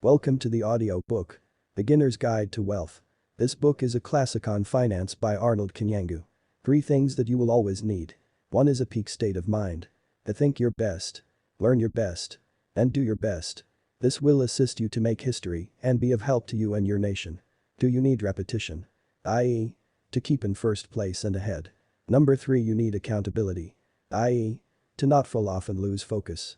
Welcome to the audio book, Beginner's Guide to Wealth. This book is a classic on finance by Arnold Kanyangu. 3 things that you will always need. 1 is a peak state of mind. To think your best, learn your best, and do your best. This will assist you to make history and be of help to you and your nation. 2 you need repetition, i.e., to keep in first place and ahead. Number 3 you need accountability, i.e., to not fall off and lose focus.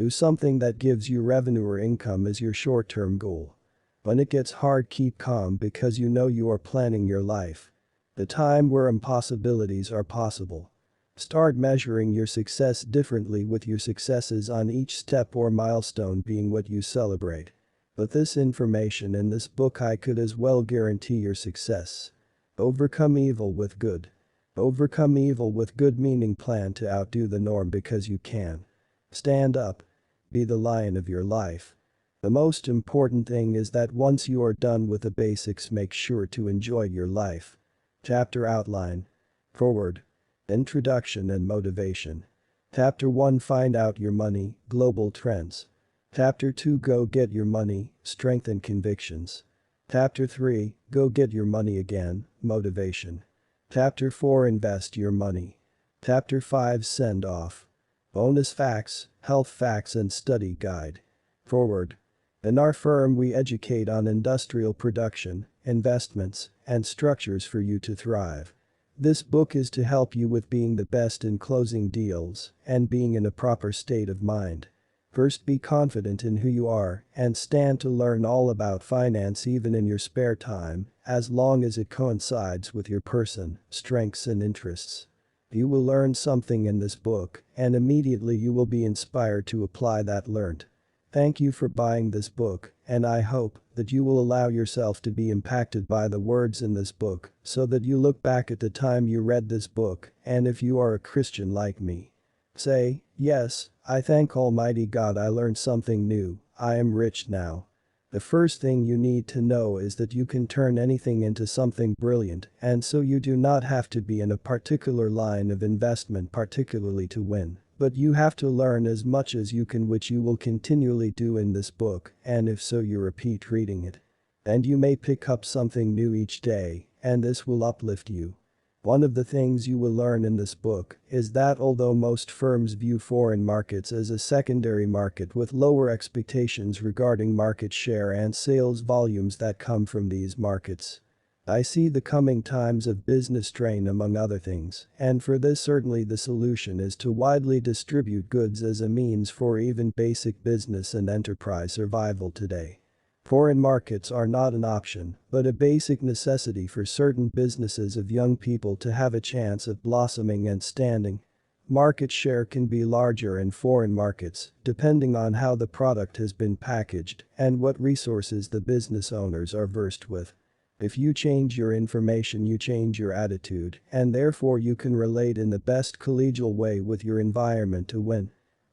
Do something that gives you revenue or income as your short-term goal. When it gets hard, keep calm because you know you are planning your life. The time where impossibilities are possible. Start measuring your success differently, with your successes on each step or milestone being what you celebrate. With this information in this book, I could as well guarantee your success. Overcome evil with good. Overcome evil with good, meaning plan to outdo the norm because you can. Stand up. Be the lion of your life. The most important thing is that once you are done with the basics, make sure to enjoy your life. Chapter outline. Forward. Introduction and motivation. Chapter 1 Find out your money, global trends. Chapter 2 Go get your money, strength and convictions. Chapter 3 Go get your money again, motivation. Chapter 4 Invest your money. Chapter 5 Send off. Bonus facts, health facts and study guide. Forward. In our firm, we educate on industrial production, investments, and structures for you to thrive. This book is to help you with being the best in closing deals and being in a proper state of mind. First, be confident in who you are and stand to learn all about finance even in your spare time, as long as it coincides with your person, strengths and interests. You will learn something in this book, and immediately you will be inspired to apply that learned. Thank you for buying this book, and I hope that you will allow yourself to be impacted by the words in this book so that you look back at the time you read this book, and if you are a Christian like me, say, "Yes, I thank Almighty God I learned something new, I am rich now." The first thing you need to know is that you can turn anything into something brilliant, and so you do not have to be in a particular line of investment particularly to win. But you have to learn as much as you can, which you will continually do in this book, and if so you repeat reading it. And you may pick up something new each day, and this will uplift you. One of the things you will learn in this book is that although most firms view foreign markets as a secondary market with lower expectations regarding market share and sales volumes that come from these markets, I see the coming times of business strain among other things, and for this certainly the solution is to widely distribute goods as a means for even basic business and enterprise survival today. Foreign markets are not an option, but a basic necessity for certain businesses of young people to have a chance of blossoming and standing. Market share can be larger in foreign markets, depending on how the product has been packaged and what resources the business owners are versed with. If you change your information, you change your attitude, and therefore you can relate in the best collegial way with your environment to win.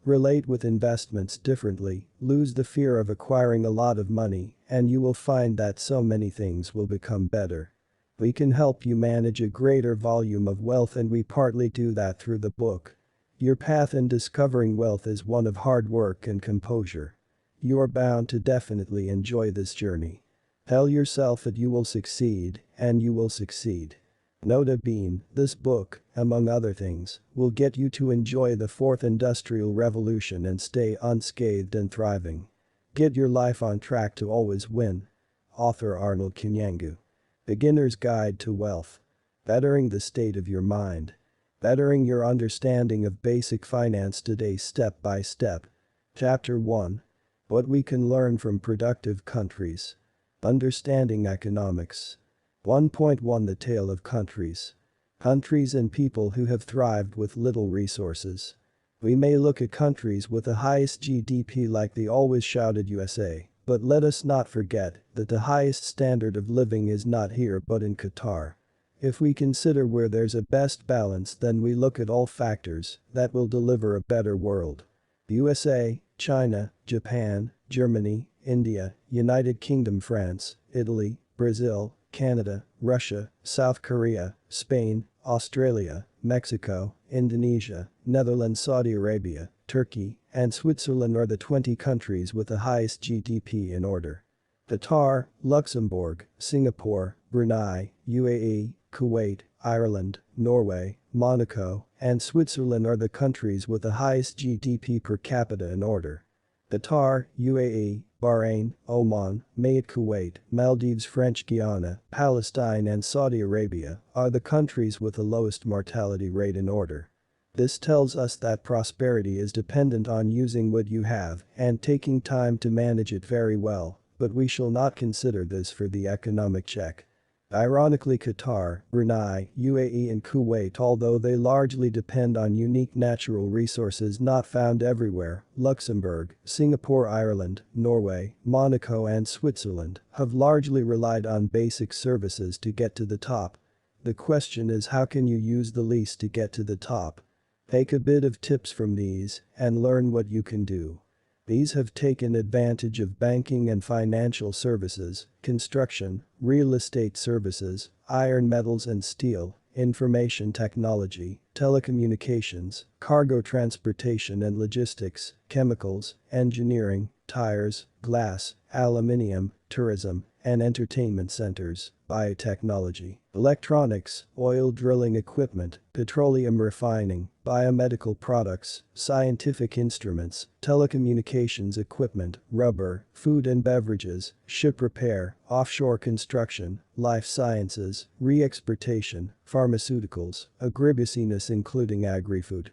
Relate with investments differently, lose the fear of acquiring a lot of money, and you will find that so many things will become better. We can help you manage a greater volume of wealth, and we partly do that through the book. Your path in discovering wealth is one of hard work and composure. You are bound to definitely enjoy this journey. Tell yourself that you will succeed, and you will succeed. Nota bene, this book, among other things, will get you to enjoy the 4th Industrial Revolution and stay unscathed and thriving. Get your life on track to always win. Author Arnold Kanyangu. Beginner's Guide to Wealth. Bettering the state of your mind. Bettering your understanding of basic finance today step by step. Chapter 1. What we can learn from productive countries. Understanding economics. 1.1 The tale of countries. Countries and people who have thrived with little resources. We may look at countries with the highest GDP like the always shouted USA, but let us not forget that the highest standard of living is not here but in Qatar. If we consider where there's a best balance, then we look at all factors that will deliver a better world. USA, China, Japan, Germany, India, United Kingdom, France, Italy, Brazil, Canada, Russia, South Korea, Spain, Australia, Mexico, Indonesia, Netherlands, Saudi Arabia, Turkey, and Switzerland are the 20 countries with the highest GDP in order. Qatar, Luxembourg, Singapore, Brunei, UAE, Kuwait, Ireland, Norway, Monaco, and Switzerland are the countries with the highest GDP per capita in order. Qatar, UAE, Bahrain, Oman, Mayat, Kuwait, Maldives, French Guiana, Palestine and Saudi Arabia are the countries with the lowest mortality rate in order. This tells us that prosperity is dependent on using what you have and taking time to manage it very well, but we shall not consider this for the economic check. Ironically, Qatar, Brunei, UAE and Kuwait, although they largely depend on unique natural resources not found everywhere, Luxembourg, Singapore, Ireland, Norway, Monaco and Switzerland have largely relied on basic services to get to the top. The question is, how can you use the least to get to the top? Take a bit of tips from these and learn what you can do. These have taken advantage of banking and financial services, construction, real estate services, iron, metals and steel, information technology, telecommunications, cargo transportation and logistics, chemicals, engineering, tires, glass, aluminium, tourism, and entertainment centers, biotechnology, electronics, oil drilling equipment, petroleum refining, biomedical products, scientific instruments, telecommunications equipment, rubber, food and beverages, ship repair, offshore construction, life sciences, re-exportation, pharmaceuticals, agribusiness including agri-food.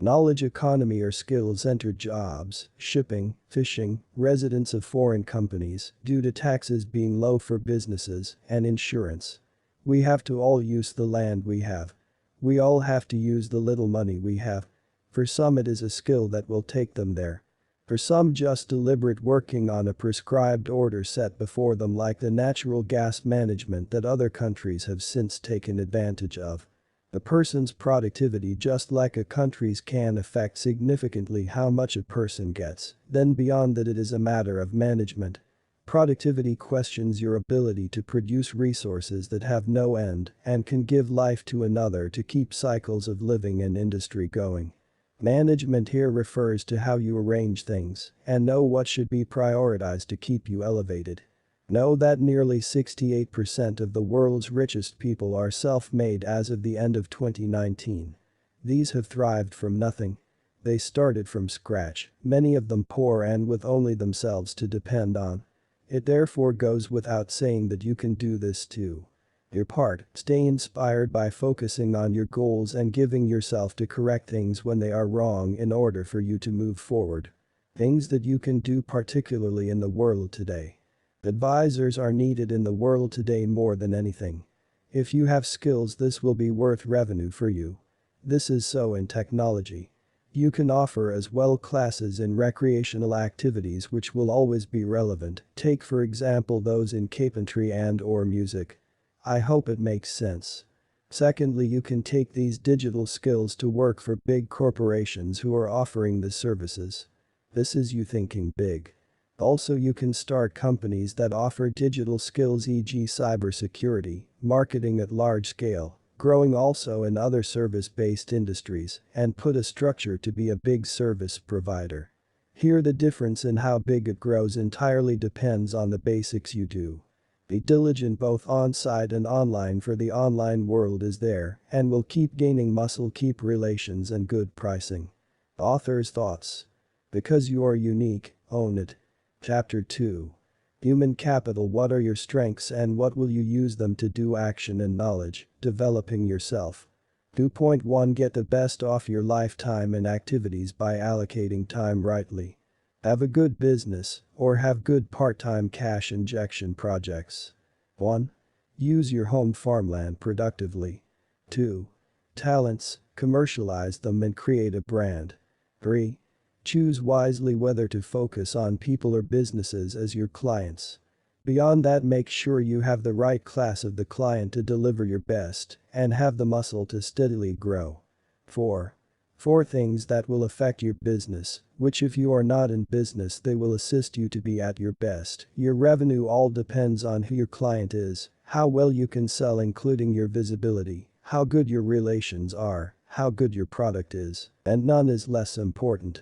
Knowledge economy or skills-centered jobs, shipping, fishing, residence of foreign companies due to taxes being low for businesses, and insurance. We have to all use the land we have. We all have to use the little money we have. For some it is a skill that will take them there. For some just deliberate working on a prescribed order set before them, like the natural gas management that other countries have since taken advantage of. A person's productivity, just like a country's, can affect significantly how much a person gets. Then beyond that, it is a matter of management. Productivity questions your ability to produce resources that have no end and can give life to another to keep cycles of living and industry going. Management here refers to how you arrange things and know what should be prioritized to keep you elevated. Know that nearly 68% of the world's richest people are self-made as of the end of 2019. These have thrived from nothing. They started from scratch, many of them poor and with only themselves to depend on. It therefore goes without saying that you can do this too. Your part, stay inspired by focusing on your goals and giving yourself to correct things when they are wrong in order for you to move forward. Things that you can do, particularly in the world today. Advisors are needed in the world today more than anything. If you have skills, this will be worth revenue for you. This is so in technology. You can offer as well classes in recreational activities which will always be relevant. Take for example those in carpentry and/or music. I hope it makes sense. Secondly, you can take these digital skills to work for big corporations who are offering the services. This is you thinking big. Also, you can start companies that offer digital skills, e.g. cybersecurity, marketing at large scale, growing also in other service-based industries, and put a structure to be a big service provider. Here the difference in how big it grows entirely depends on the basics you do. Be diligent both on-site and online, for the online world is there and will keep gaining muscle, keep relations and good pricing. Author's thoughts. Because you are unique, own it. Chapter 2. Human capital. What are your strengths and what will you use them to do? Action and knowledge, developing yourself. 2.1 Get the best off your lifetime and activities by allocating time rightly. Have a good business or have good part-time cash injection projects. 1. Use your home farmland productively. 2. Talents, commercialize them and create a brand. 3. Choose wisely whether to focus on people or businesses as your clients. Beyond that, make sure you have the right class of the client to deliver your best and have the muscle to steadily grow. 4. 4 things that will affect your business, which if you are not in business they will assist you to be at your best. Your revenue all depends on who your client is, how well you can sell including your visibility, how good your relations are, how good your product is, and none is less important.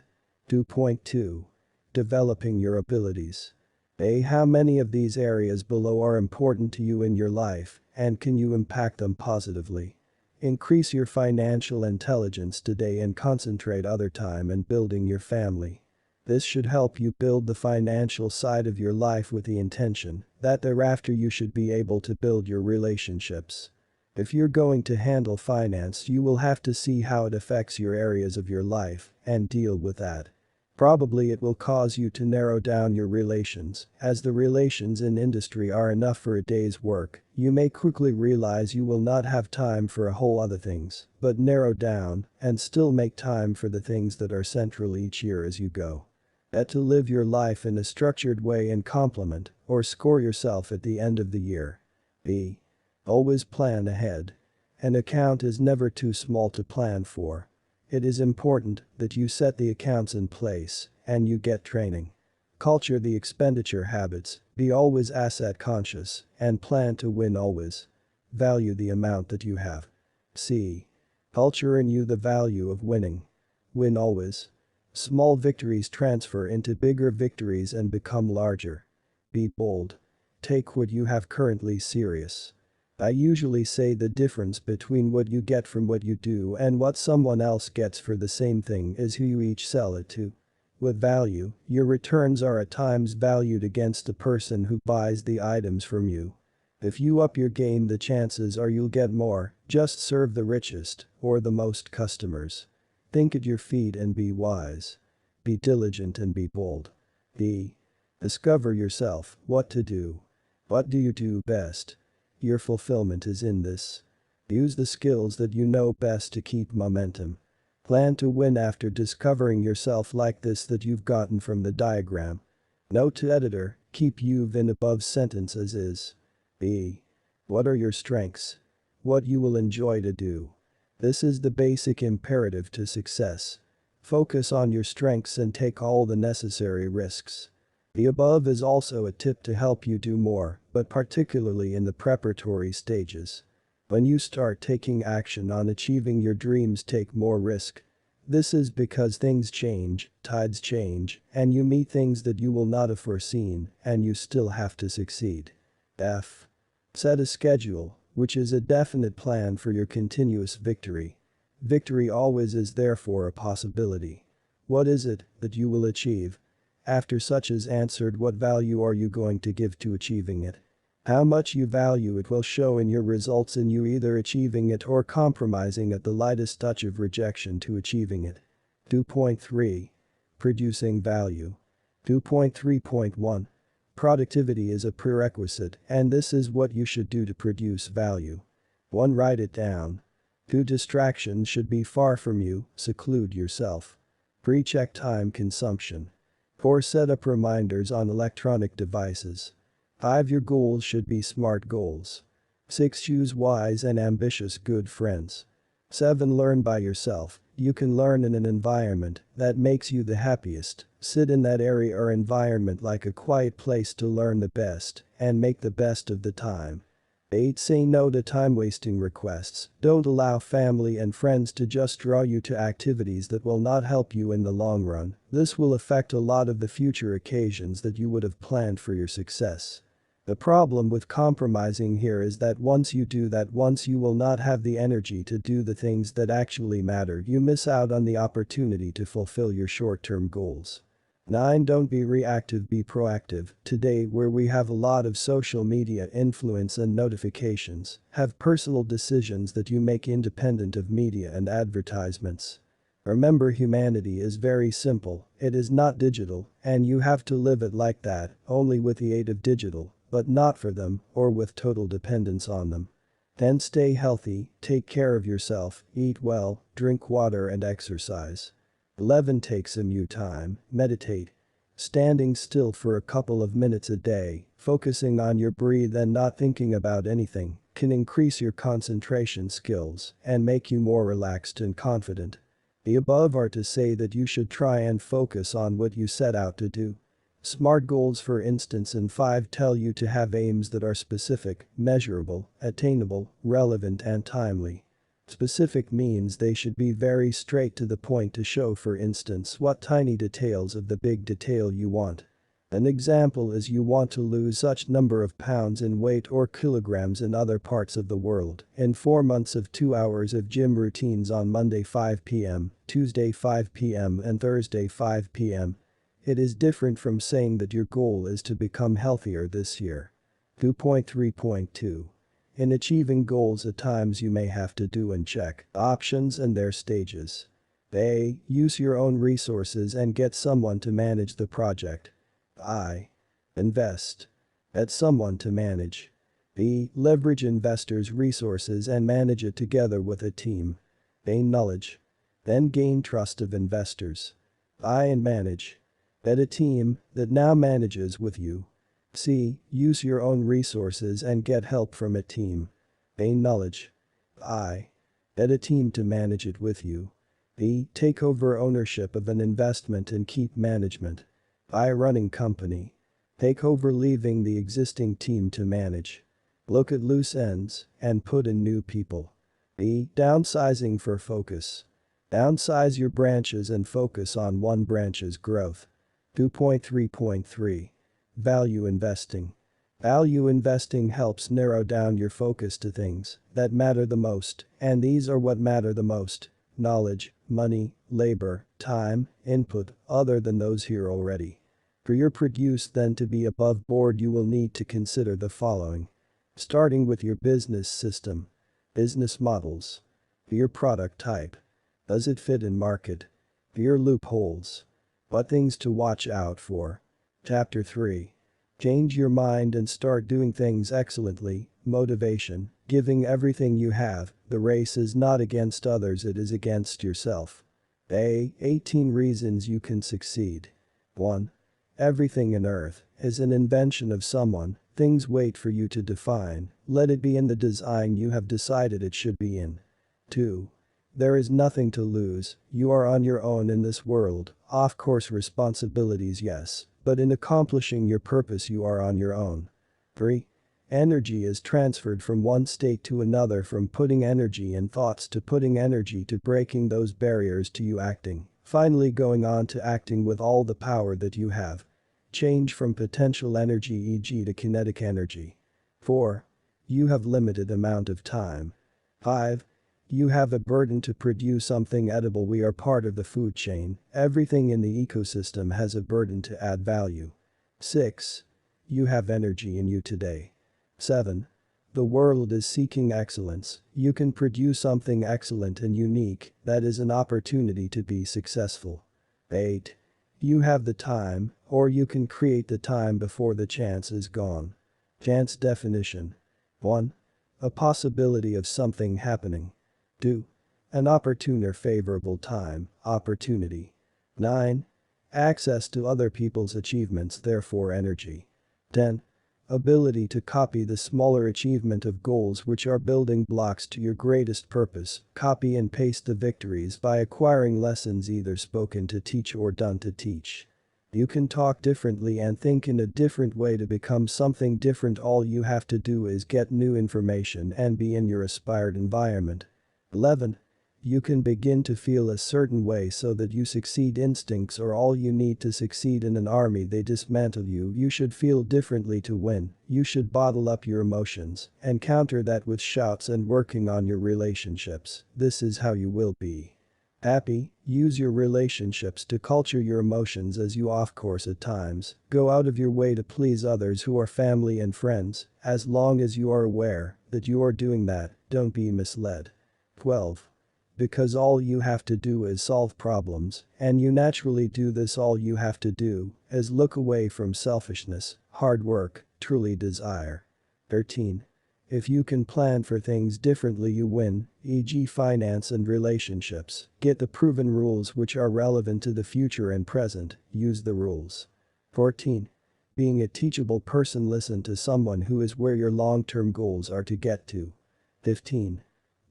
2.2. Developing your abilities. A. How many of these areas below are important to you in your life, and can you impact them positively? Increase your financial intelligence today and concentrate other time in building your family. This should help you build the financial side of your life with the intention that thereafter you should be able to build your relationships. If you're going to handle finance, you will have to see how it affects your areas of your life and deal with that. Probably it will cause you to narrow down your relations, as the relations in industry are enough for a day's work. You may quickly realize you will not have time for a whole other things, but narrow down and still make time for the things that are central each year as you go. To live your life in a structured way and complement or score yourself at the end of the year. B. Always plan ahead. An account is never too small to plan for. It is important that you set the accounts in place and you get training. Culture the expenditure habits, be always asset conscious, and plan to win always. Value the amount that you have. C. Culture in you the value of winning. Win always. Small victories transfer into bigger victories and become larger. Be bold. Take what you have currently serious. I usually say the difference between what you get from what you do and what someone else gets for the same thing is who you each sell it to. With value, your returns are at times valued against the person who buys the items from you. If you up your game, the chances are you'll get more, just serve the richest or the most customers. Think at your feet and be wise. Be diligent and be bold. D. Discover yourself, what to do. What do you do best? Your fulfillment is in this. Use the skills that you know best to keep momentum. Plan to win after discovering yourself like this that you've gotten from the diagram. Note to editor, keep you've in above sentence as is. B. What are your strengths? What you will enjoy to do. This is the basic imperative to success. Focus on your strengths and take all the necessary risks. The above is also a tip to help you do more, but particularly in the preparatory stages. When you start taking action on achieving your dreams, take more risk. This is because things change, tides change, and you meet things that you will not have foreseen, and you still have to succeed. F. Set a schedule, which is a definite plan for your continuous victory. Victory always is therefore a possibility. What is it that you will achieve? After such is answered, what value are you going to give to achieving it? How much you value it will show in your results in you either achieving it or compromising at the lightest touch of rejection to achieving it. 2.3. Producing value. 2.3.1. Productivity is a prerequisite, and this is what you should do to produce value. 1. Write it down. 2. Distractions should be far from you, seclude yourself. Pre-check time consumption. 4. Set up reminders on electronic devices. 5. Your goals should be SMART goals. 6. Choose wise and ambitious good friends. 7. Learn by yourself. You can learn in an environment that makes you the happiest. Sit in that area or environment like a quiet place to learn the best and make the best of the time. 8. Say no to time-wasting requests. Don't allow family and friends to just draw you to activities that will not help you in the long run. This will affect a lot of the future occasions that you would have planned for your success. The problem with compromising here is that once you do that, once you will not have the energy to do the things that actually matter, you miss out on the opportunity to fulfill your short-term goals. 9. Don't be reactive, be proactive. Today, where we have a lot of social media influence and notifications, have personal decisions that you make independent of media and advertisements. Remember, humanity is very simple, it is not digital, and you have to live it like that, only with the aid of digital, but not for them or with total dependence on them. 10. Stay healthy, take care of yourself, eat well, drink water and exercise. 11. Take some you time, meditate. Standing still for a couple of minutes a day, focusing on your breath and not thinking about anything, can increase your concentration skills and make you more relaxed and confident. The above are to say that you should try and focus on what you set out to do. SMART goals, for instance, in 5 tell you to have aims that are specific, measurable, attainable, relevant and timely. Specific means they should be very straight to the point to show, for instance, what tiny details of the big detail you want. An example is you want to lose such number of pounds in weight or kilograms in other parts of the world in 4 months of 2 hours of gym routines on Monday 5 p.m., Tuesday 5 p.m. and Thursday 5 p.m. It is different from saying that your goal is to become healthier this year. 2.3.2. In achieving goals, at times you may have to do and check options and their stages. A. Use your own resources and get someone to manage the project. I. Invest. Get someone to manage. B. Leverage investors' resources and manage it together with a team. Gain knowledge. Then gain trust of investors. I. And manage. Get a team that now manages with you. C. Use your own resources and get help from a team. Gain knowledge. I. Get a team to manage it with you. B. Take over ownership of an investment and keep management. I. Running company. Take over leaving the existing team to manage. Look at loose ends and put in new people. B. Downsizing for focus. Downsize your branches and focus on one branch's growth. 2.3.3. Value investing. Value investing helps narrow down your focus to things that matter the most, and these are what matter the most: knowledge, money, labor, time, input, other than those here already. For your produce then to be above board, you will need to consider the following. Starting with your business system. Business models. Your product type. Does it fit in market? Your loopholes. What things to watch out for. Chapter 3. Change your mind and start doing things excellently. Motivation. Giving everything you have. The race is not against others, it is against yourself. A. 18 reasons you can succeed. 1. Everything in earth is an invention of someone. Things wait for you to define. Let it be in the design you have decided it should be in. 2. There is nothing to lose. You are on your own in this world. Of course, responsibilities, yes, but in accomplishing your purpose you are on your own. 3. Energy is transferred from one state to another, from putting energy in thoughts to putting energy to breaking those barriers to you acting, finally going on to acting with all the power that you have. Change from potential energy, e.g. to kinetic energy. 4. You have limited amount of time. 5. You have a burden to produce something edible. We are part of the food chain. Everything in the ecosystem has a burden to add value. 6. You have energy in you today. 7. The world is seeking excellence. You can produce something excellent and unique. That is an opportunity to be successful. 8. You have the time, or you can create the time before the chance is gone. Chance definition. 1. A possibility of something happening. 2. An opportune or favorable time, opportunity. 9. Access to other people's achievements, therefore energy. 10. Ability to copy the smaller achievement of goals which are building blocks to your greatest purpose. Copy and paste the victories by acquiring lessons either spoken to teach or done to teach. You can talk differently and think in a different way to become something different. All you have to do is get new information and be in your aspired environment. 11. You can begin to feel a certain way so that you succeed. Instincts are all you need to succeed in an army. They dismantle you. You should feel differently to win. You should bottle up your emotions and counter that with shouts and working on your relationships. This is how you will be happy. Use your relationships to culture your emotions as you off course at times. Go out of your way to please others who are family and friends. As long as you are aware that you are doing that, don't be misled. 12. Because all you have to do is solve problems, and you naturally do this, all you have to do is look away from selfishness, hard work, truly desire. 13. If you can plan for things differently you win, e.g. finance and relationships. Get the proven rules which are relevant to the future and present, use the rules. 14. Being a teachable person, listen to someone who is where your long-term goals are to get to. 15.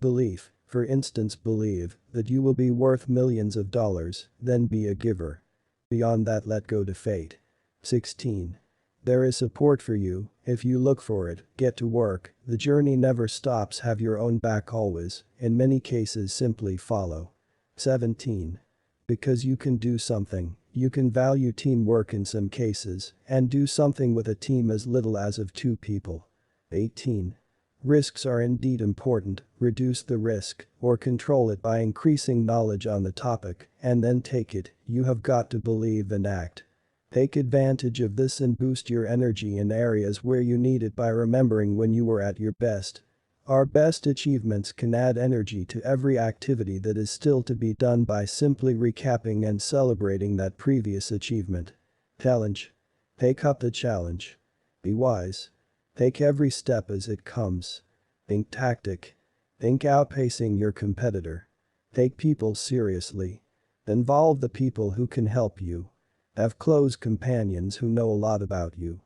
Belief. For instance, believe that you will be worth millions of dollars, then be a giver. Beyond that, let go to fate. 16. There is support for you if you look for it. Get to work, the journey never stops. Have your own back always, in many cases simply follow. 17. Because you can do something, you can value teamwork in some cases and do something with a team as little as of 2 people. 18. Risks are indeed important, reduce the risk or control it by increasing knowledge on the topic and then take it. You have got to believe and act. Take advantage of this and boost your energy in areas where you need it by remembering when you were at your best. Our best achievements can add energy to every activity that is still to be done by simply recapping and celebrating that previous achievement. Challenge. Take up the challenge. Be wise. Take every step as it comes. Think tactic. Think outpacing your competitor. Take people seriously. Involve the people who can help you. Have close companions who know a lot about you.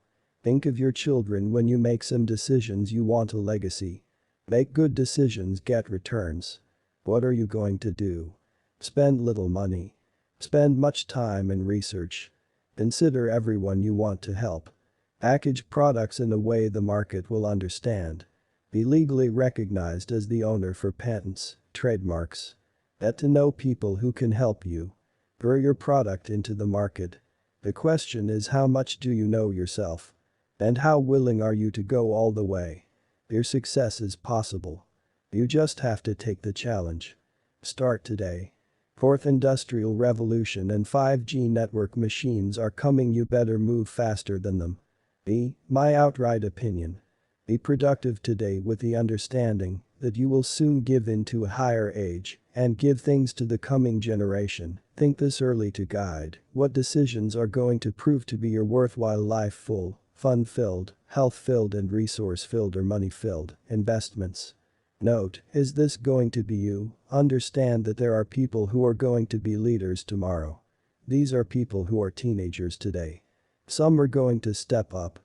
Think of your children when you make some decisions. You want a legacy. Make good decisions, get returns. What are you going to do? Spend little money. Spend much time in research. Consider everyone you want to help. Package products in a way the market will understand. Be legally recognized as the owner for patents, trademarks. Get to know people who can help you. Grow your product into the market. The question is, how much do you know yourself? And how willing are you to go all the way? Your success is possible. You just have to take the challenge. Start today. Fourth Industrial Revolution and 5G network machines are coming. You better move faster than them. My outright opinion. Be productive today with the understanding that you will soon give in to a higher age and give things to the coming generation. Think this early to guide what decisions are going to prove to be your worthwhile life: full, fun-filled, health-filled and resource-filled or money-filled investments. Note, is this going to be you? Understand that there are people who are going to be leaders tomorrow. These are people who are teenagers today. Some are going to step up.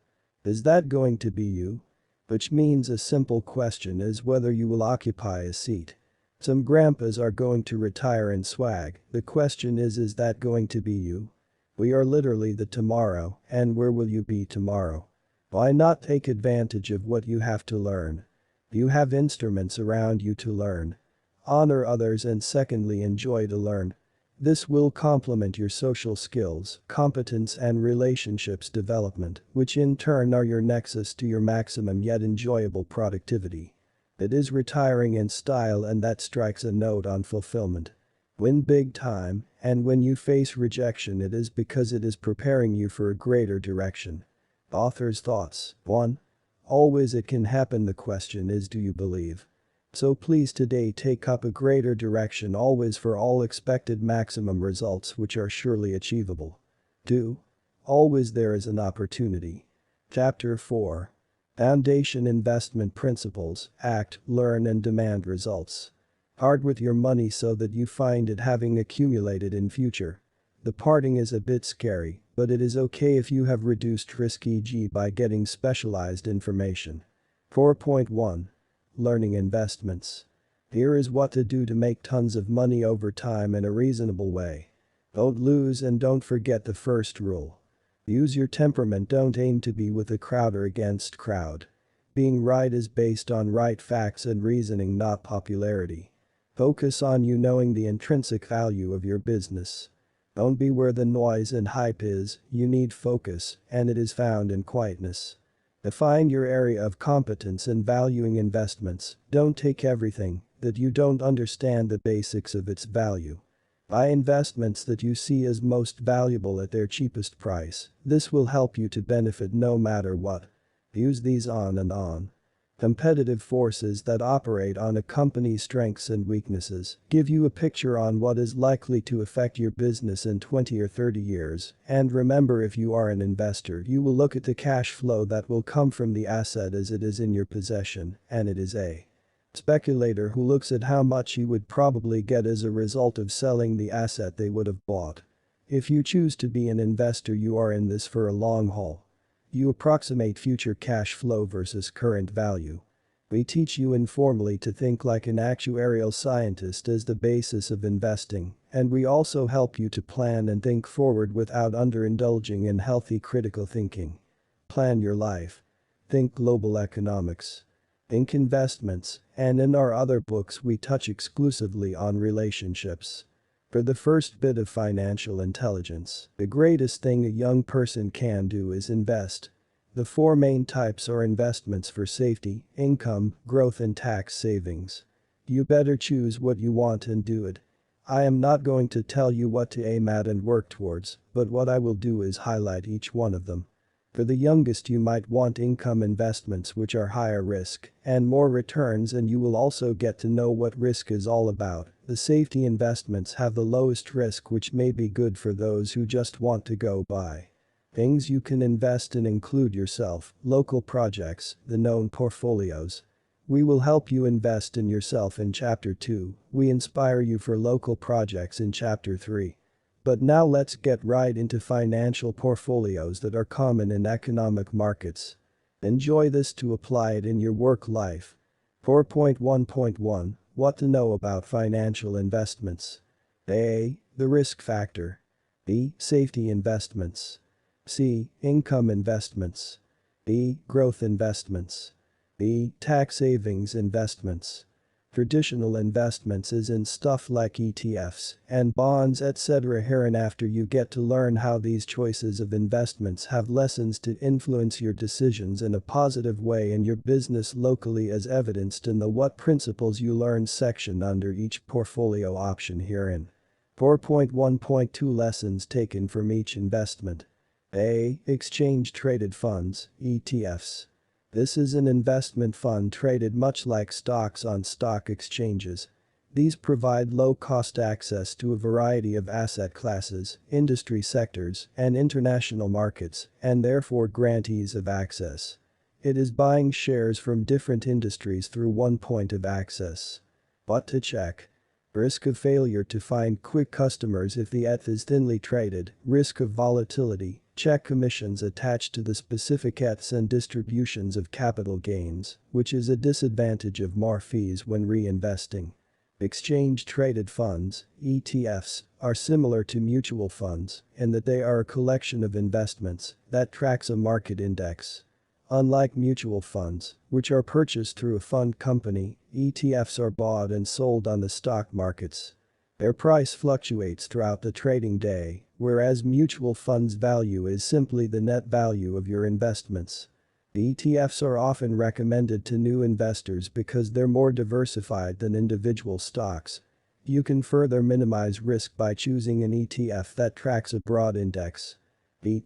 Is that going to be you? Which means a simple question is whether you will occupy a seat. Some grandpas are going to retire and swag. The question is that going to be you? We are literally the tomorrow, and where will you be tomorrow? Why not take advantage of what you have to learn? You have instruments around you to learn. Honor others and secondly enjoy to learn. This will complement your social skills, competence and relationships development, which in turn are your nexus to your maximum yet enjoyable productivity. It is retiring in style, and that strikes a note on fulfillment. Win big time, and when you face rejection it is because it is preparing you for a greater direction. Author's thoughts. 1. Always it can happen. The question is, do you believe? So please today take up a greater direction always for all expected maximum results which are surely achievable. 2. Always there is an opportunity. Chapter 4. Foundation Investment Principles. Act, learn and demand results. Part with your money so that you find it having accumulated in future. The parting is a bit scary, but it is okay if you have reduced risk, e.g. by getting specialized information. 4.1. Learning investments. Here is what to do to make tons of money over time in a reasonable way. Don't lose and don't forget the first rule. Use your temperament. Don't aim to be with the crowd or against crowd. Being right is based on right facts and reasoning, not popularity. Focus on you knowing the intrinsic value of your business. Don't be where the noise and hype is. You need focus, and it is found in quietness. Define your area of competence in valuing investments. Don't take everything that you don't understand the basics of its value. Buy investments that you see as most valuable at their cheapest price. This will help you to benefit no matter what. Use these on and on. Competitive forces that operate on a company's strengths and weaknesses give you a picture on what is likely to affect your business in 20 or 30 years. And remember, if you are an investor, you will look at the cash flow that will come from the asset as it is in your possession, and it is a speculator who looks at how much he would probably get as a result of selling the asset they would have bought. If you choose to be an investor, you are in this for a long haul. You approximate future cash flow versus current value. We teach you informally to think like an actuarial scientist as the basis of investing, and we also help you to plan and think forward without underindulging in healthy critical thinking. Plan your life. Think global economics. Think investments, and in our other books we touch exclusively on relationships. For the first bit of financial intelligence, the greatest thing a young person can do is invest. The four main types are investments for safety, income, growth and tax savings. You better choose what you want and do it. I am not going to tell you what to aim at and work towards, but what I will do is highlight each one of them. For the youngest you might want income investments which are higher risk and more returns, and you will also get to know what risk is all about. The safety investments have the lowest risk, which may be good for those who just want to go buy. Things you can invest in include yourself, local projects, the known portfolios. We will help you invest in yourself in Chapter 2, we inspire you for local projects in Chapter 3. But now let's get right into financial portfolios that are common in economic markets. Enjoy this to apply it in your work life. 4.1.1 What to know about financial investments. A. The risk factor. B. Safety investments. C. Income investments. D. Growth investments. E. Tax savings investments. Traditional investments is in stuff like ETFs and bonds etc. Hereinafter you get to learn how these choices of investments have lessons to influence your decisions in a positive way in your business locally, as evidenced in the What Principles You Learned section under each portfolio option herein. 4.1.2 Lessons taken from each investment. A. Exchange-traded funds, ETFs. This is an investment fund traded much like stocks on stock exchanges. These provide low-cost access to a variety of asset classes, industry sectors, and international markets, and therefore grant ease of access. It is buying shares from different industries through one point of access. What to check. Risk of failure to find quick customers if the ETH is thinly traded, risk of volatility, check commissions attached to the specific ETHs and distributions of capital gains, which is a disadvantage of more fees when reinvesting. Exchange-traded funds, ETFs, are similar to mutual funds in that they are a collection of investments that tracks a market index. Unlike mutual funds, which are purchased through a fund company, ETFs are bought and sold on the stock markets. Their price fluctuates throughout the trading day, whereas mutual funds' value is simply the net value of your investments. ETFs are often recommended to new investors because they're more diversified than individual stocks. You can further minimize risk by choosing an ETF that tracks a broad index.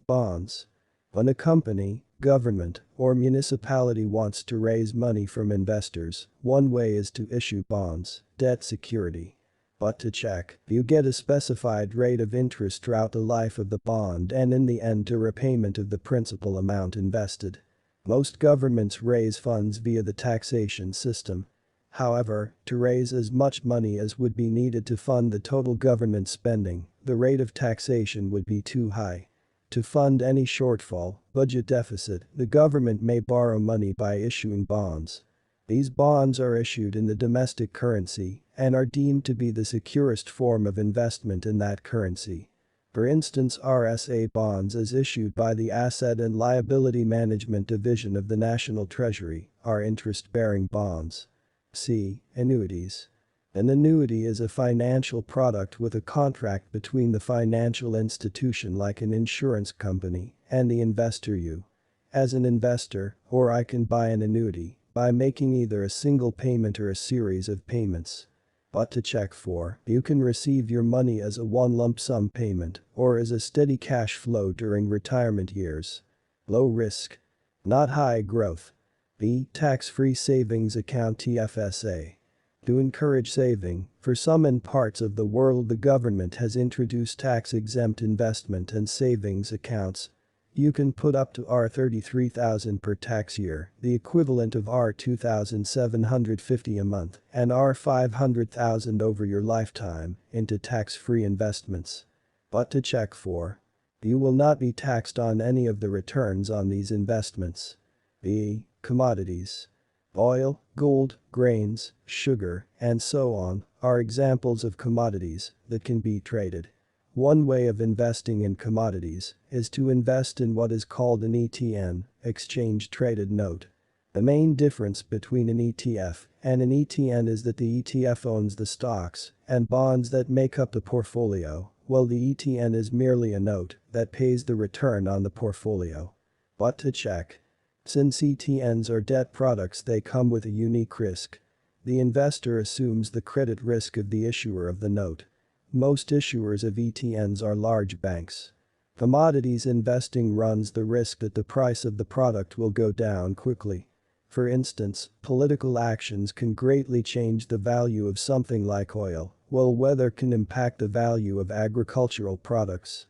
Bonds. When a company, government, or municipality wants to raise money from investors, one way is to issue bonds, debt security. But to check, you get a specified rate of interest throughout the life of the bond and in the end a repayment of the principal amount invested. Most governments raise funds via the taxation system. However, to raise as much money as would be needed to fund the total government spending, the rate of taxation would be too high. To fund any shortfall, budget deficit, the government may borrow money by issuing bonds. These bonds are issued in the domestic currency and are deemed to be the securest form of investment in that currency. For instance, RSA bonds as issued by the Asset and Liability Management Division of the National Treasury are interest-bearing bonds. C. Annuities. An annuity is a financial product with a contract between the financial institution, like an insurance company, and the investor, you. As an investor, or I can buy an annuity by making either a single payment or a series of payments. What to check for. You can receive your money as a one lump sum payment or as a steady cash flow during retirement years. Low risk. Not high growth. B. Tax-free savings account, TFSA. To encourage saving, for some in parts of the world the government has introduced tax-exempt investment and savings accounts. You can put up to $33,000 per tax year, the equivalent of $2,750 a month, and $500,000 over your lifetime, into tax-free investments. What to check for. You will not be taxed on any of the returns on these investments. B. Commodities. Oil, gold, grains, sugar, and so on are examples of commodities that can be traded. One way of investing in commodities is to invest in what is called an ETN, exchange traded note. The main difference between an ETF and an ETN is that the ETF owns the stocks and bonds that make up the portfolio, while the ETN is merely a note that pays the return on the portfolio. But to check. Since ETNs are debt products, they come with a unique risk. The investor assumes the credit risk of the issuer of the note. Most issuers of ETNs are large banks. Commodities investing runs the risk that the price of the product will go down quickly. For instance, political actions can greatly change the value of something like oil, while weather can impact the value of agricultural products.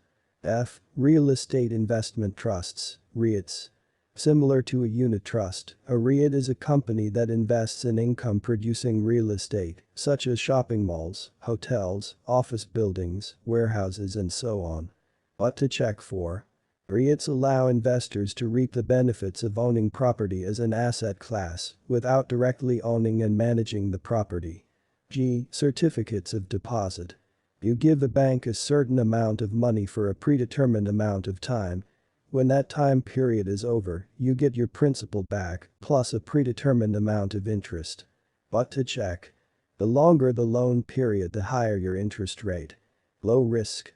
Real estate investment trusts, REITs. Similar to a unit trust, a REIT is a company that invests in income-producing real estate, such as shopping malls, hotels, office buildings, warehouses and so on. What to check for? REITs allow investors to reap the benefits of owning property as an asset class without directly owning and managing the property. Certificates of deposit. You give a bank a certain amount of money for a predetermined amount of time. When that time period is over, you get your principal back, plus a predetermined amount of interest. But to check. The longer the loan period, the higher your interest rate. Low risk.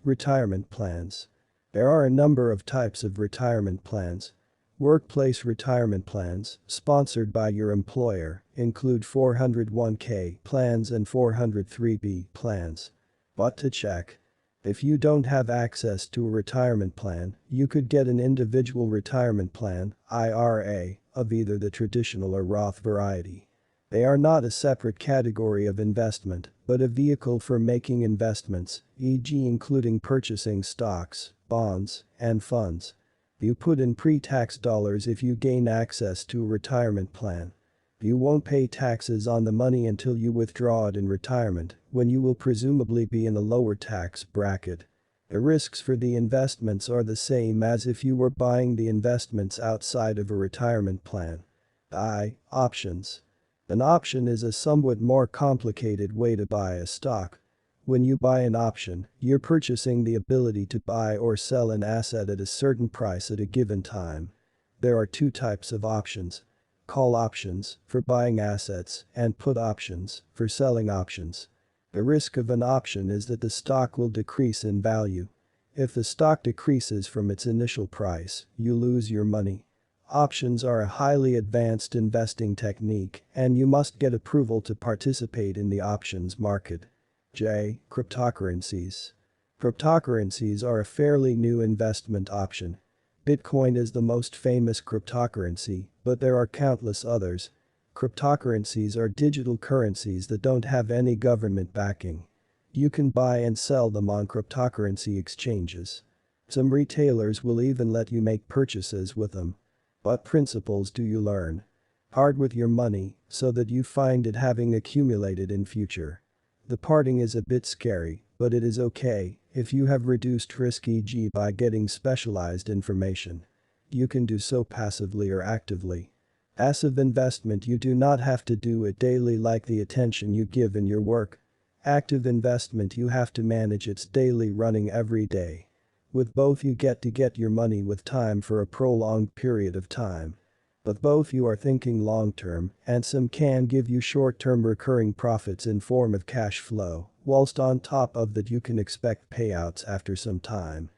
Retirement plans. There are a number of types of retirement plans. Workplace retirement plans, sponsored by your employer, include 401k plans and 403b plans. But to check. If you don't have access to a retirement plan, you could get an individual retirement plan, IRA, of either the traditional or Roth variety. They are not a separate category of investment, but a vehicle for making investments, e.g. including purchasing stocks, bonds, and funds. You put in pre-tax dollars if you gain access to a retirement plan. You won't pay taxes on the money until you withdraw it in retirement, when you will presumably be in a lower tax bracket. The risks for the investments are the same as if you were buying the investments outside of a retirement plan. Options. An option is a somewhat more complicated way to buy a stock. When you buy an option, you're purchasing the ability to buy or sell an asset at a certain price at a given time. There are two types of options. Call options, for buying assets, and put options, for selling options. The risk of an option is that the stock will decrease in value. If the stock decreases from its initial price, you lose your money. Options are a highly advanced investing technique, and you must get approval to participate in the options market. Cryptocurrencies. Cryptocurrencies are a fairly new investment option. Bitcoin is the most famous cryptocurrency, but there are countless others. Cryptocurrencies are digital currencies that don't have any government backing. You can buy and sell them on cryptocurrency exchanges. Some retailers will even let you make purchases with them. What principles do you learn? Part with your money so that you find it having accumulated in future. The parting is a bit scary, but it is okay if you have reduced risk, e.g. by getting specialized information. You can do so passively or actively. Passive investment, you do not have to do it daily like the attention you give in your work. Active investment, you have to manage its daily running every day. With both you get to get your money with time for a prolonged period of time. But both you are thinking long-term, and some can give you short-term recurring profits in form of cash flow, whilst on top of that you can expect payouts after some time.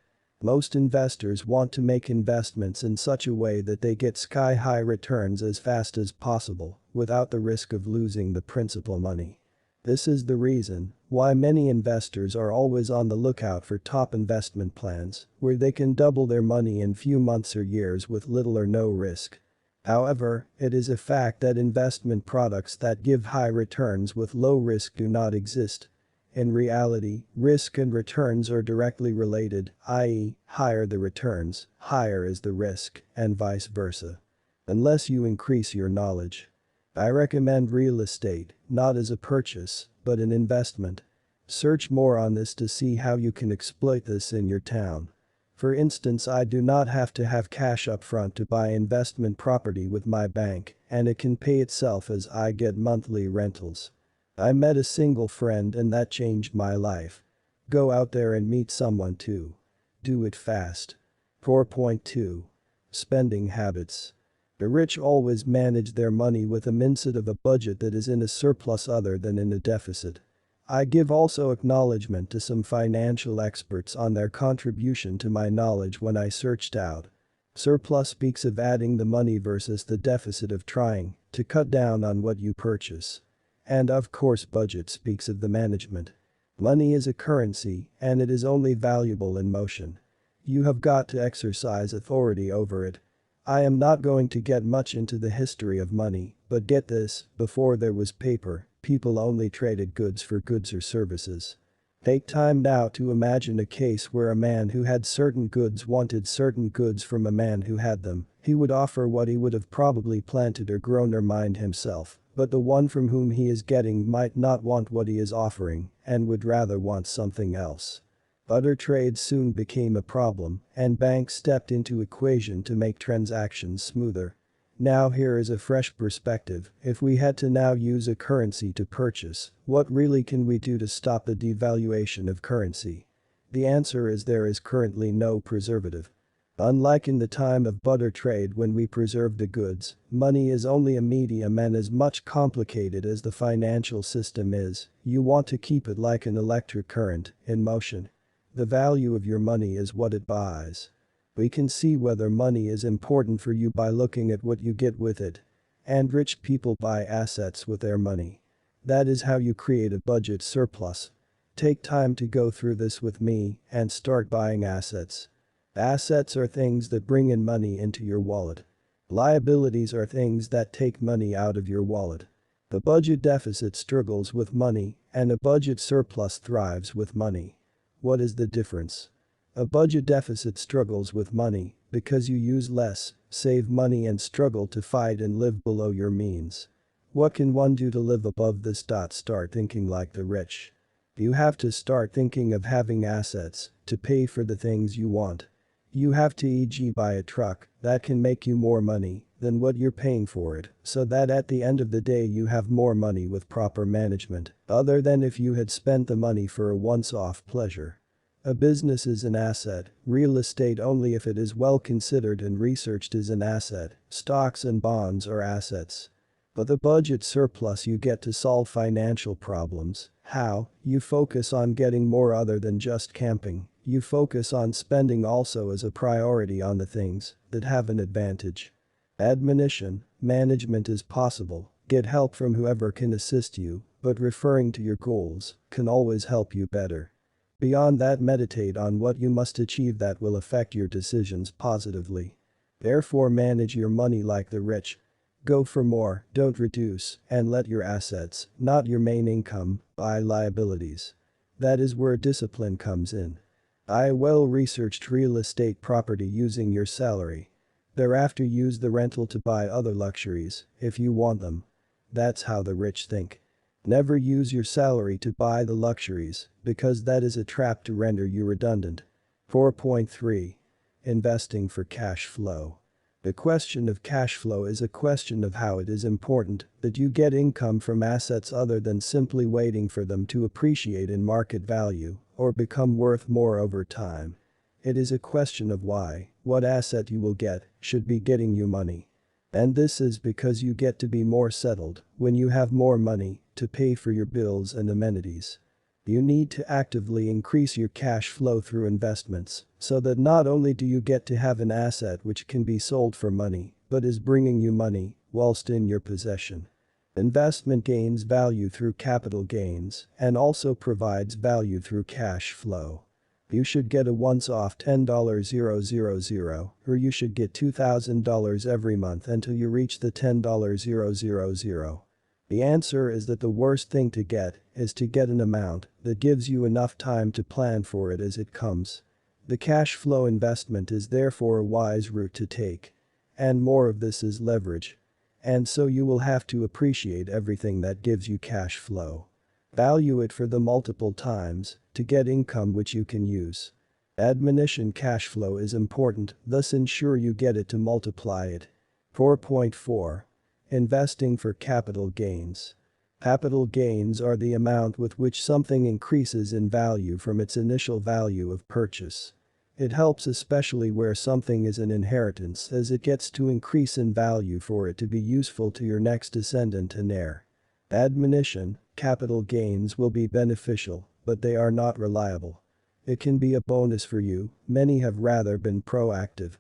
Most investors want to make investments in such a way that they get sky-high returns as fast as possible, without the risk of losing the principal money. This is the reason why many investors are always on the lookout for top investment plans, where they can double their money in few months or years with little or no risk. However, it is a fact that investment products that give high returns with low risk do not exist. In reality, risk and returns are directly related, i.e., higher the returns, higher is the risk, and vice versa. Unless you increase your knowledge. I recommend real estate, not as a purchase, but an investment. Search more on this to see how you can exploit this in your town. For instance, I do not have to have cash up front to buy investment property with my bank, and it can pay itself as I get monthly rentals. I met a single friend and that changed my life. Go out there and meet someone too. Do it fast. 4.2. Spending habits. The rich always manage their money with a mindset of a budget that is in a surplus other than in a deficit. I give also acknowledgement to some financial experts on their contribution to my knowledge when I searched out. Surplus speaks of adding the money versus the deficit of trying to cut down on what you purchase. And of course budget speaks of the management. Money is a currency and it is only valuable in motion. You have got to exercise authority over it. I am not going to get much into the history of money, but get this, before there was paper, people only traded goods for goods or services. Take time now to imagine a case where a man who had certain goods wanted certain goods from a man who had them. He would offer what he would have probably planted or grown or mined himself, but the one from whom he is getting might not want what he is offering and would rather want something else. Barter trade soon became a problem, and banks stepped into equation to make transactions smoother. Now here is a fresh perspective. If we had to now use a currency to purchase, what really can we do to stop the devaluation of currency? The answer is there is currently no preservative. Unlike in the time of barter trade when we preserved the goods, money is only a medium and as much complicated as the financial system is, you want to keep it like an electric current, in motion. The value of your money is what it buys. We can see whether money is important for you by looking at what you get with it. And rich people buy assets with their money. That is how you create a budget surplus. Take time to go through this with me and start buying assets. Assets are things that bring in money into your wallet. Liabilities are things that take money out of your wallet. The budget deficit struggles with money and a budget surplus thrives with money. What is the difference? A budget deficit struggles with money because you use less, save money and struggle to fight and live below your means. What can one do to live above this? Start thinking like the rich. You have to start thinking of having assets to pay for the things you want. You have to e.g. buy a truck that can make you more money than what you're paying for it, so that at the end of the day you have more money with proper management, other than if you had spent the money for a once-off pleasure. A business is an asset, real estate only if it is well considered and researched is an asset, stocks and bonds are assets. But the budget surplus you get to solve financial problems. How? You focus on getting more other than just camping. You focus on spending also as a priority on the things that have an advantage. Admonition, management is possible, get help from whoever can assist you, but referring to your goals can always help you better. Beyond that, meditate on what you must achieve that will affect your decisions positively. Therefore manage your money like the rich. Go for more, don't reduce, and let your assets, not your main income, buy liabilities. That is where discipline comes in. Buy well-researched real estate property using your salary. Thereafter use the rental to buy other luxuries, if you want them. That's how the rich think. Never use your salary to buy the luxuries, because that is a trap to render you redundant. 4.3. Investing for cash flow. The question of cash flow is a question of how it is important that you get income from assets other than simply waiting for them to appreciate in market value or become worth more over time. It is a question of why, what asset you will get, should be getting you money. And this is because you get to be more settled when you have more money to pay for your bills and amenities. You need to actively increase your cash flow through investments so that not only do you get to have an asset which can be sold for money, but is bringing you money whilst in your possession. Investment gains value through capital gains and also provides value through cash flow. You should get a once-off $10,000, or you should get $2,000 every month until you reach the $10,000. The answer is that the worst thing to get is to get an amount that gives you enough time to plan for it as it comes. The cash flow investment is therefore a wise route to take. And more of this is leverage. And so you will have to appreciate everything that gives you cash flow. Value it for the multiple times to get income which you can use. Admonition: cash flow is important, thus ensure you get it to multiply it. 4.4. Investing for capital gains. Capital gains are the amount with which something increases in value from its initial value of purchase. It helps especially where something is an inheritance, as it gets to increase in value for it to be useful to your next descendant and heir. Admonition: capital gains will be beneficial, but they are not reliable. It can be a bonus for you, many have rather been proactive.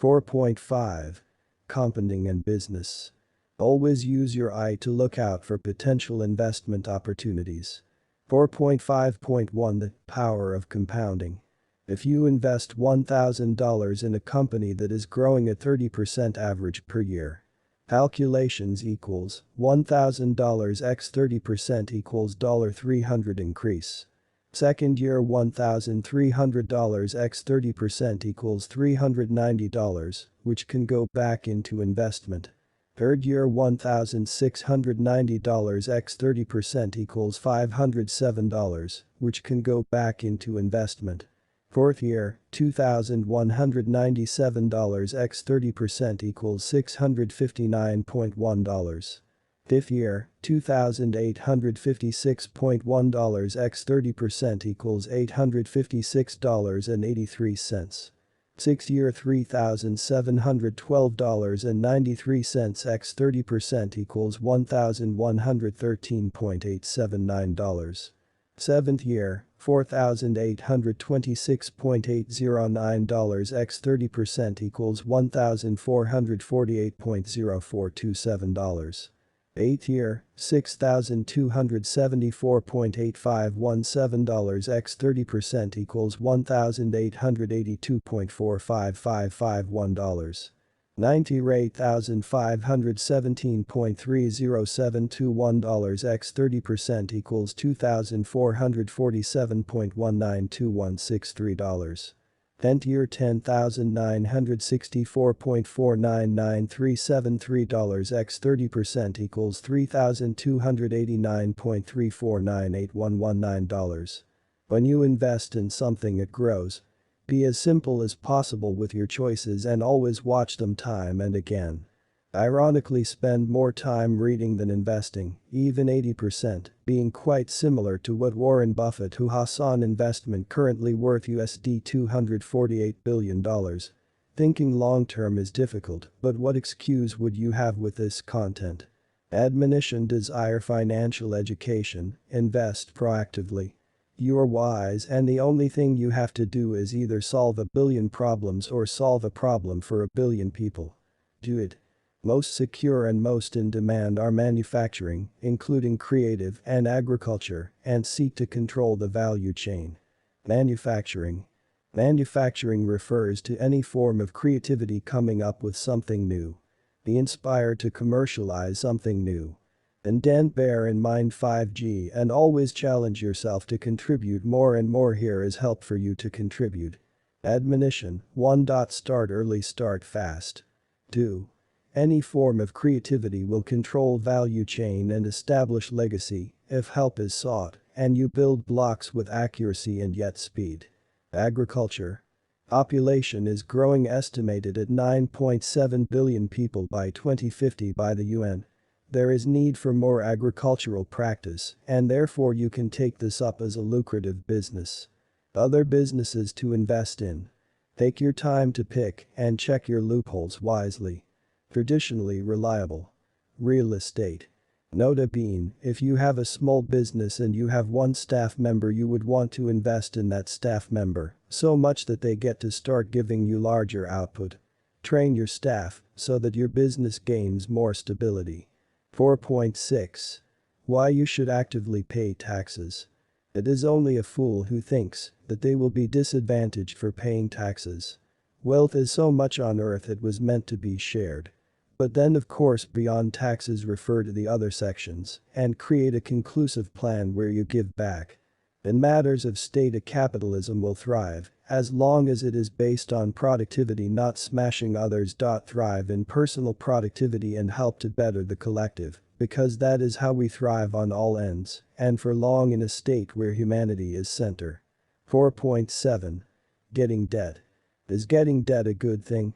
4.5. Compounding and business. Always use your eye to look out for potential investment opportunities. 4.5.1 The power of compounding. If you invest $1,000 in a company that is growing at 30% average per year. Calculations equals $1,000 x 30% equals $300 increase. Second year $1,300 x 30% equals $390, which can go back into investment. Third year $1,690 x 30% equals $507, which can go back into investment. Fourth year, $2,197 x 30% equals $659.1. Fifth year, $2,856.1 x 30% equals $856.83. Sixth year $3,712.93 x 30% equals $1,113.879. Seventh year, $4,826.809 x 30% equals $1,448.0427. Eighth year, $6,274.8517 x 30% equals $1,882.455551. Ninth year $8,517.3072 x 30% equals $2,447.192163. 10th year $10,964.49937 x 30% equals $3,289.3498119. When you invest in something it grows. Be as simple as possible with your choices and always watch them time and again. Ironically, spend more time reading than investing, even 80%, being quite similar to what Warren Buffett, who has an investment currently worth $248 billion. Thinking long-term is difficult, but what excuse would you have with this content? Admonition: desire financial education, invest proactively. You are wise and the only thing you have to do is either solve a billion problems or solve a problem for a billion people. Do it. Most secure and most in demand are manufacturing, including creative and agriculture, and seek to control the value chain. Manufacturing. Manufacturing refers to any form of creativity coming up with something new. Be inspired to commercialize something new. And then bear in mind 5G and always challenge yourself to contribute more and more. Here is help for you to contribute. Admonition: 1. Start early, start fast. 2. Any form of creativity will control value chain and establish legacy if help is sought and you build blocks with accuracy and yet speed. Agriculture. Population is growing, estimated at 9.7 billion people by 2050 by the UN. There is need for more agricultural practice, and therefore you can take this up as a lucrative business. Other businesses to invest in. Take your time to pick and check your loopholes wisely. Traditionally reliable. Real estate. Nota bene, if you have a small business and you have one staff member, you would want to invest in that staff member, so much that they get to start giving you larger output. Train your staff so that your business gains more stability. 4.6. Why you should actively pay taxes. It is only a fool who thinks that they will be disadvantaged for paying taxes. Wealth is so much on earth it was meant to be shared. But then of course beyond taxes refer to the other sections and create a conclusive plan where you give back. In matters of state, a capitalism will thrive as long as it is based on productivity, not smashing others. Thrive in personal productivity and help to better the collective, because that is how we thrive on all ends and for long in a state where humanity is center. 4.7. Getting debt. Is getting debt a good thing?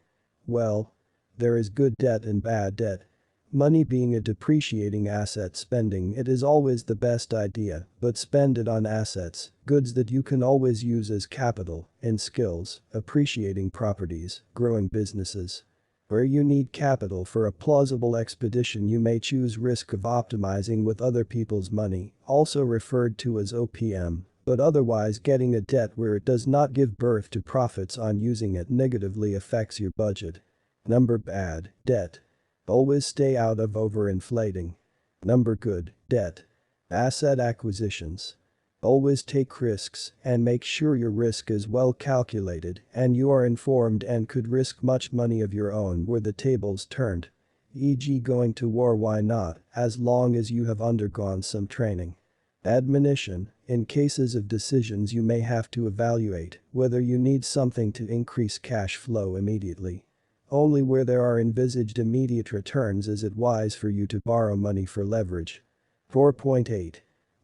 Well, there is good debt and bad debt. Money being a depreciating asset, spending it is always the best idea, but spend it on assets, goods that you can always use as capital, in skills, appreciating properties, growing businesses. Where you need capital for a plausible expedition, you may choose risk of optimizing with other people's money, also referred to as OPM, but otherwise getting a debt where it does not give birth to profits on using it negatively affects your budget. Number bad, debt. Always stay out of overinflating. Number good, debt. Asset acquisitions. Always take risks and make sure your risk is well calculated and you are informed and could risk much money of your own were the tables turned. E.g. going to war, why not, as long as you have undergone some training. Admonition. In cases of decisions you may have to evaluate whether you need something to increase cash flow immediately. Only where there are envisaged immediate returns is it wise for you to borrow money for leverage. 4.8.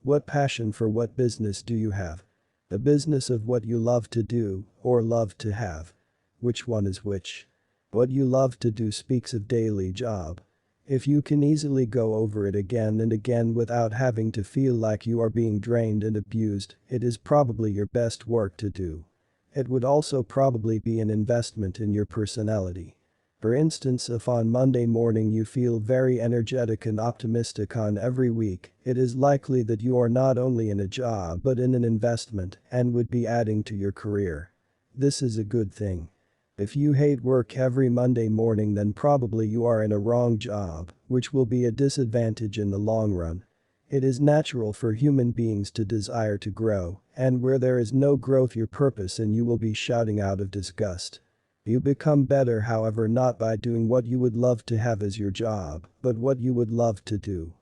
What passion for what business do you have? The business of what you love to do or love to have. Which one is which? What you love to do speaks of daily job. If you can easily go over it again and again without having to feel like you are being drained and abused, it is probably your best work to do. It would also probably be an investment in your personality. For instance, if on Monday morning you feel very energetic and optimistic on every week, it is likely that you are not only in a job but in an investment and would be adding to your career. This is a good thing. If you hate work every Monday morning, then probably you are in a wrong job, which will be a disadvantage in the long run. It is natural for human beings to desire to grow, and where there is no growth your purpose and you will be shouting out of disgust. You become better, however, not by doing what you would love to have as your job, but what you would love to do.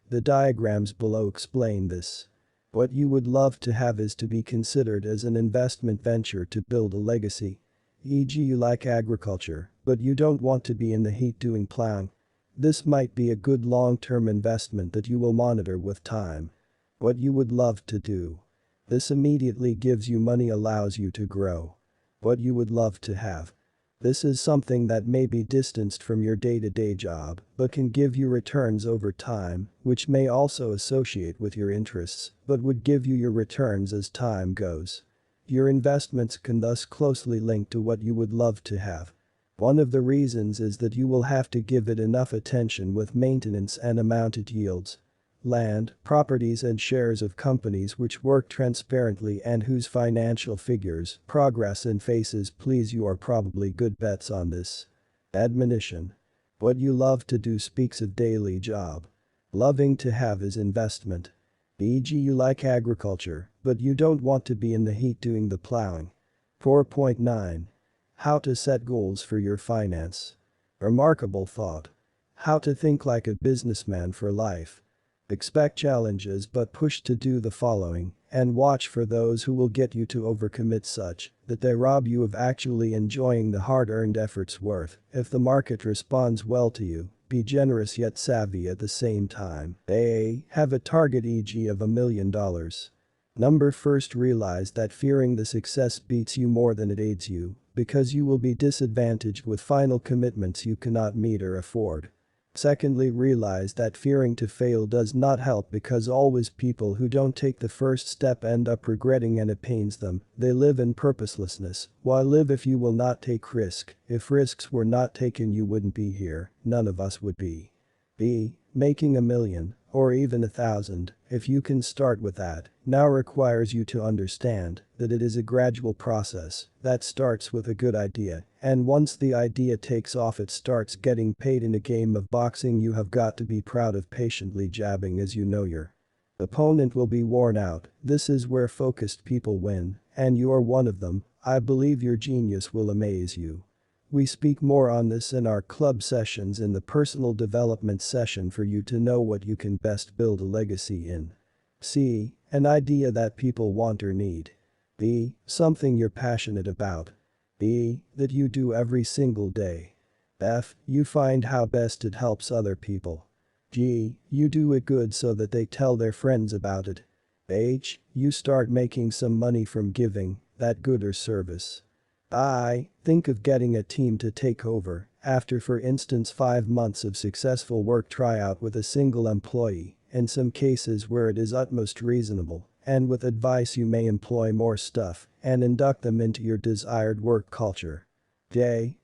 The diagrams below explain this. What you would love to have is to be considered as an investment venture to build a legacy. E.g., you like agriculture, but you don't want to be in the heat doing plowing. This might be a good long-term investment that you will monitor with time. What you would love to do. This immediately gives you money, allows you to grow. What you would love to have. This is something that may be distanced from your day-to-day job, but can give you returns over time, which may also associate with your interests, but would give you your returns as time goes. Your investments can thus closely link to what you would love to have. One of the reasons is that you will have to give it enough attention with maintenance and amount it yields. Land, properties and shares of companies which work transparently and whose financial figures, progress and faces please you are probably good bets on this. Admonition. What you love to do speaks of daily job. Loving to have is investment. E.g., you like agriculture, but you don't want to be in the heat doing the plowing. 4.9. How to set goals for your finance. Remarkable thought. How to think like a businessman for life. Expect challenges but push to do the following, and watch for those who will get you to overcommit such that they rob you of actually enjoying the hard-earned effort's worth. If the market responds well to you, be generous yet savvy at the same time. A. Have a target, e.g. of $1 million. Number first, realize that fearing the success beats you more than it aids you, because you will be disadvantaged with final commitments you cannot meet or afford. Secondly, realize that fearing to fail does not help, because always people who don't take the first step end up regretting and it pains them. They live in purposelessness. Why live if you will not take risk? If risks were not taken you wouldn't be here, none of us would be. B. Making $1 million, or even 1,000, if you can start with that, now requires you to understand that it is a gradual process that starts with a good idea, and once the idea takes off it starts getting paid. In a game of boxing you have got to be proud of patiently jabbing as you know your opponent will be worn out. This is where focused people win, and you are one of them. I believe your genius will amaze you. We speak more on this in our club sessions in the personal development session for you to know what you can best build a legacy in. C. An idea that people want or need. B. Something you're passionate about. B. That you do every single day. F. You find how best it helps other people. G. You do it good so that they tell their friends about it. H. You start making some money from giving. that good or service. I think of getting a team to take over after, for instance, 5 months of successful work tryout with a single employee, in some cases where it is utmost reasonable, and with advice you may employ more staff and induct them into your desired work culture. Beyond